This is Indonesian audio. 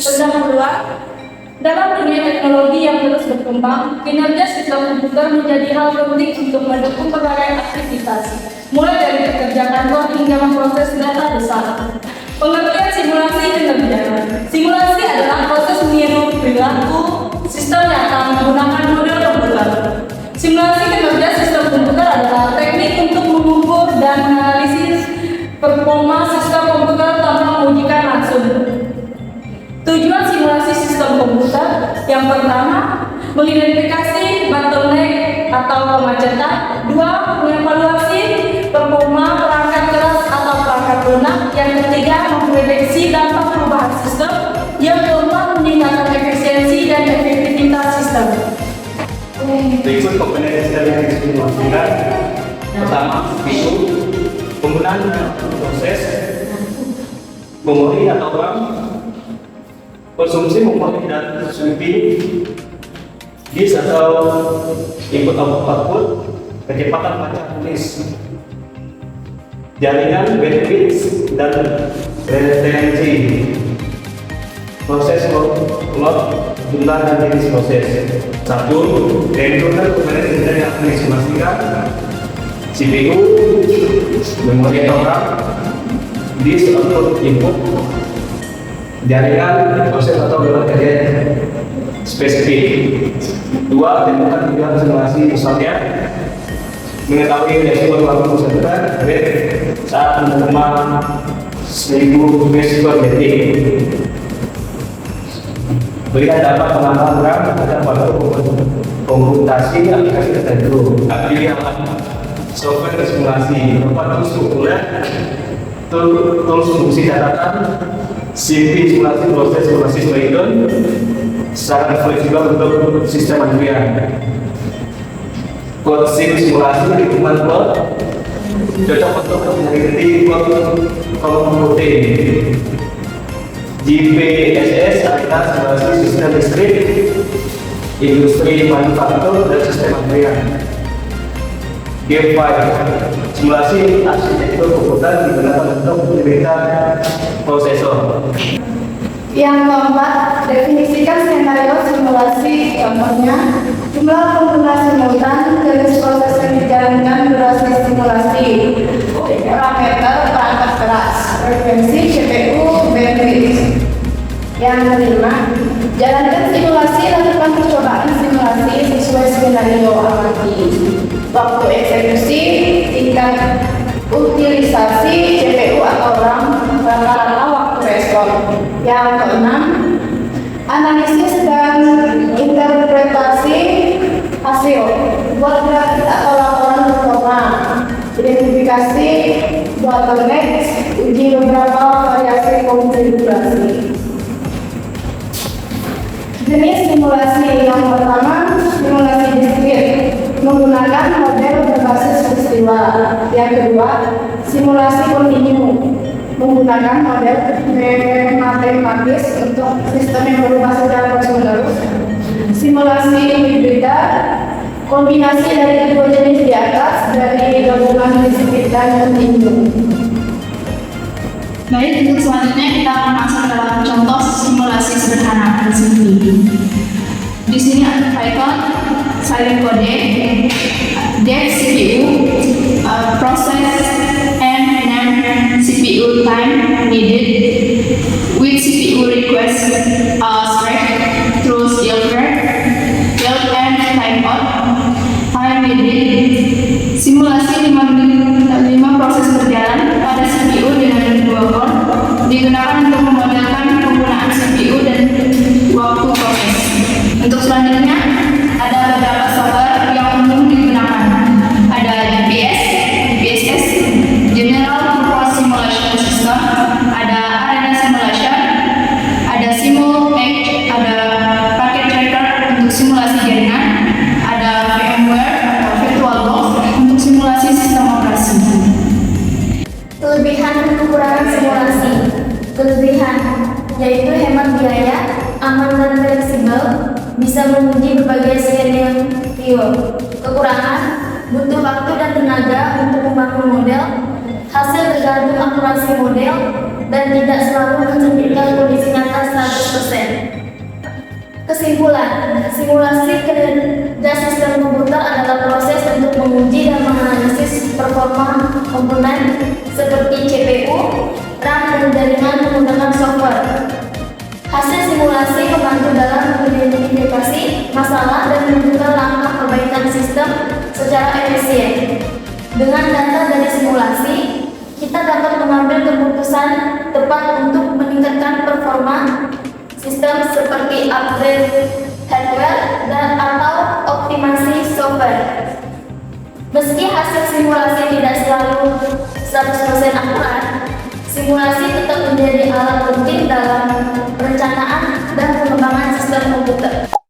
Pendapat kedua, dalam dunia teknologi yang terus berkembang, kinerja sistem komputer menjadi hal penting untuk mendukung berbagai aktivitas, mulai dari pekerja kantor hingga memproses data besar. Pengertian simulasi kinerja. Simulasi adalah proses meniru perilaku sistem nyata menggunakan model komputer. Simulasi kinerja sistem komputer adalah teknik untuk mengukur dan menganalisis performa sistem komputer tanpa mengujikan langsung. Tujuan simulasi sistem komputer yang pertama, mengidentifikasi bottleneck atau kemacetan. Dua, mengevaluasi performa perangkat keras atau perangkat lunak. Yang ketiga, memprediksi dampak perubahan sistem. Yang keempat, meningkatkan efisiensi dan efektivitas sistem. Berikut komponen sistem yang disimulasikan. Pertama, CPU, penggunaan proses, memori atau RAM, konsumsi memori dan sweeping, disk atau input output, kecepatan baca tulis, jaringan bandwidth dan latency, proses load, jumlah dan jenis proses. Satu, dari total komponen sistem yang akan disimulasikan: CPU, memori atau RAM, disk atau input, jaringan, proses atau bagian spesifik. Dua, temukan tujuan simulasi, misalnya mengetahui resiko waktu peserta saat menerima 1000 megabytes per detik. Berikan dapat pengamatan RAM pada waktu komputasi aplikasi tertentu. Pilih software simulasi, berupa tools populer, tools fungsi catatan, CV simulasi proses simulasi Python, sangat fleksibel untuk sistem antrian. Code simulasi lingkungan code cocok untuk meneliti code komputing. GPSS adalah simulasi sistem listrik, industri manufaktur dan sistem antrian. G5 simulasi arsitektur komputer digunakan untuk mendeteksi prosesor. Yang keempat, definisikan skenario simulasi. Contohnya, jumlah pengguna simultan, jenis proses yang dijalankan, durasi simulasi, parameter perangkat keras, frekuensi CPU, bandwidth. Yang kelima, jalankan simulasi, lakukan percobaan simulasi sesuai skenario amati. Waktu eksekusi, tingkat utilisasi CPU atau RAM, rata-rata waktu respon. Yang keenam, analisis dan interpretasi hasil. Buat grafik atau laporan performa. Identifikasi bottleneck, uji beberapa variasi konfigurasi. Jenis simulasi yang pertama, simulasi diskrit menggunakan model berbasis peristiwa. Yang kedua, simulasi kontinu menggunakan model matematis untuk sistem yang berubah secara terus-menerus. Simulasi hibrida, kombinasi dari kedua jenis di atas dari gabungan diskrit dan kontinu. Baik, untuk selanjutnya kita akan masuk dalam contoh simulasi sederhana di sini. Di sini ada Python, silent code, depth CPU, process and name CPU time needed with CPU request straight through yield and timeout time needed. Simulasi 5 proses berjalan pada CPU dengan 2 core digunakan untuk memodelkan penggunaan CPU dan waktu proses. Untuk selanjutnya ada beberapa software yang umum digunakan. Ada GPSS, General Purpose Simulation System, ada Arena Simulation, ada Simulink, ada Packet Tracker untuk simulasi jaringan, ada VMware atau VirtualBox untuk simulasi sistem operasi. Kelebihan dan kekurangan simulasi. Kelebihan yaitu hemat biaya, aman dan fleksibel, bisa menguji berbagai skenario. Kekurangan, butuh waktu dan tenaga untuk membangun model, hasil tergantung akurasi model, dan tidak selalu mencerminkan kondisi nyata 100%. Kesimpulan, simulasi kerja sistem komputer adalah proses untuk menguji dan menganalisis performa komponen seperti CPU, RAM, dan jaringan menggunakan software. Hasil simulasi membantu dalam mengidentifikasi masalah dan menentukan langkah perbaikan sistem secara efisien. Dengan data dari simulasi, kita dapat mengambil keputusan tepat untuk meningkatkan performa sistem seperti upgrade hardware dan atau optimasi software. Meski hasil simulasi tidak selalu 100% akurat, simulasi tetap menjadi alat penting dalam perencanaan dan pengembangan sistem komputer.